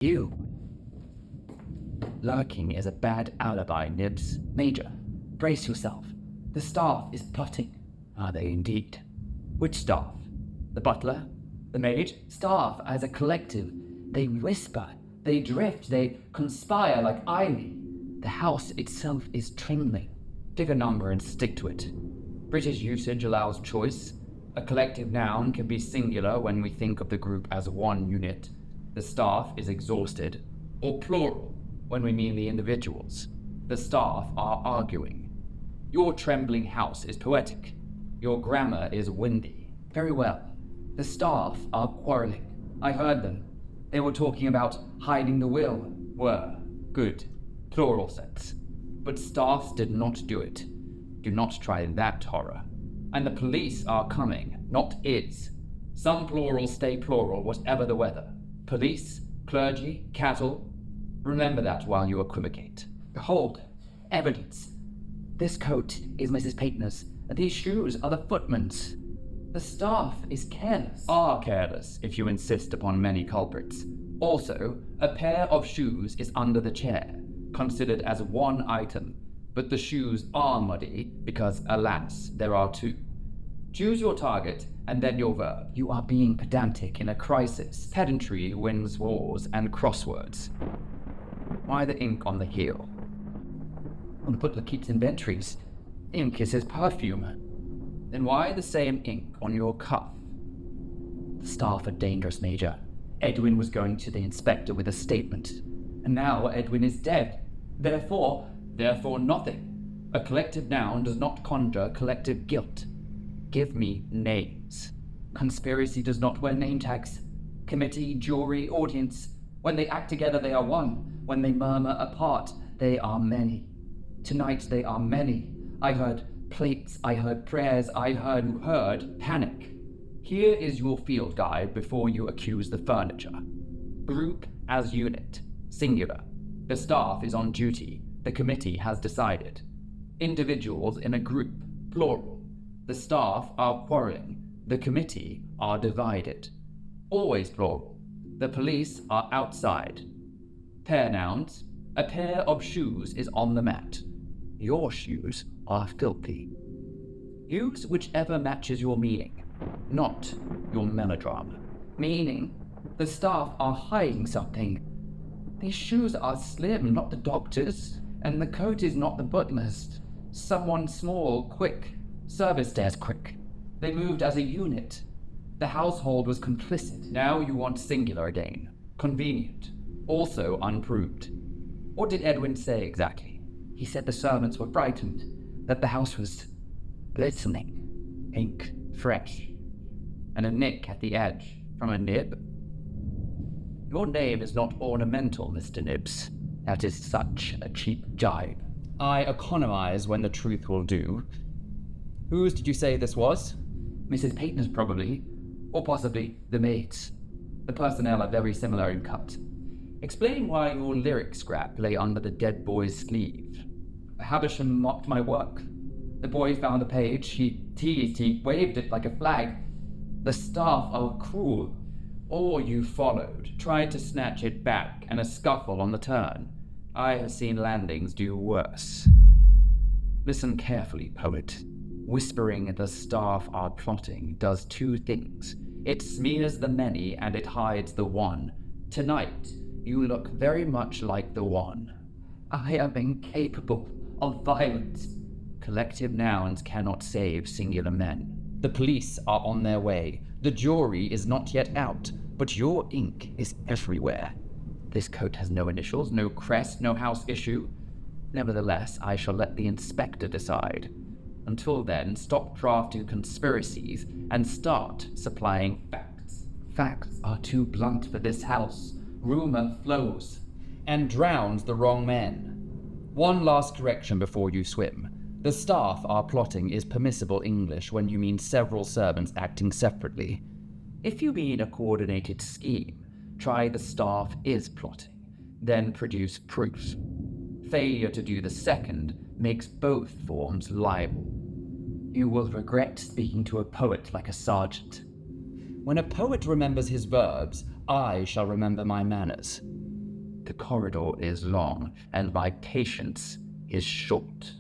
You. Lurking is a bad alibi, Nibs. Major, brace yourself. The staff is plotting. Are they indeed? Which staff? The butler? The maid? Staff as a collective. They whisper, they drift, they conspire like ivy. The house itself is trembling. Pick a number and stick to it. British usage allows choice. A collective noun can be singular when we think of the group as one unit. The staff is exhausted. Or plural when we mean the individuals. The staff are arguing. Your trembling house is poetic. Your grammar is windy. Very well. The staff are quarreling. I heard them. They were talking about hiding the will. Were. Good. Plural sense. But staffs did not do it. Do not try that horror. And the police are coming, not is. Some plurals stay plural, whatever the weather. Police, clergy, cattle. Remember that while you equivocate. Behold, evidence. This coat is Mrs. Peyton's, and these shoes are the footman's. The staff is careless. Are careless, if you insist upon many culprits. Also, a pair of shoes is under the chair, considered as one item, but the shoes are muddy because, alas, there are two. Choose your target and then your verb. You are being pedantic in a crisis. Pedantry wins wars and crosswords. Why the ink on the heel? On the butler keeps inventories. Ink is his perfume. Then why the same ink on your cuff? The staff are dangerous, Major. Edwin was going to the inspector with a statement, and now Edwin is dead. Therefore nothing. A collective noun does not conjure collective guilt. Give me names. Conspiracy does not wear name tags. Committee, jury, audience. When they act together, they are one. When they murmur apart, they are many. Tonight they are many. I heard plates, I heard prayers, I heard panic. Here is your field guide before you accuse the furniture. Group as unit, singular. The staff is on duty. The committee has decided. Individuals in a group, plural. The staff are quarreling. The committee are divided. Always plural. The police are outside. Pair nouns. A pair of shoes is on the mat. Your shoes are filthy. Use whichever matches your meaning, not your melodrama. Meaning, the staff are hiding something. These shoes are slim, not the doctor's, and the coat is not the butler's. Someone small, quick. Service stairs quick. They moved as a unit. The household was complicit. Now you want singular again. Convenient. Also unproved. What did Edwin say exactly? He said the servants were frightened, that the house was glistening, pink, fresh, and a nick at the edge from a nib. Your name is not ornamental, Mr. Nibs. That is such a cheap jibe. I economize when the truth will do. Whose did you say this was? Mrs. Peyton's probably, or possibly the maid's. The personnel are very similar in cut. Explain why your lyric scrap lay under the dead boy's sleeve. Havisham mocked my work. The boy found the page, he teased, he waved it like a flag. The staff are cruel. Or you followed, tried to snatch it back, and a scuffle on the turn. I have seen landings do worse. Listen carefully, poet. Whispering the staff are plotting does two things. It smears the many and it hides the one. Tonight, you look very much like the one. I am incapable of violence. Collective nouns cannot save singular men. The police are on their way. The jury is not yet out, but your ink is everywhere. This coat has no initials, no crest, no house issue. Nevertheless, I shall let the inspector decide. Until then, stop drafting conspiracies and start supplying facts. Facts are too blunt for this house. Rumor flows and drowns the wrong men. One last correction before you swim. The staff are plotting is permissible English when you mean several servants acting separately. If you mean a coordinated scheme, try the staff is plotting, then produce proof. Failure to do the second makes both forms liable. You will regret speaking to a poet like a sergeant. When a poet remembers his verbs, I shall remember my manners. The corridor is long, and my patience is short.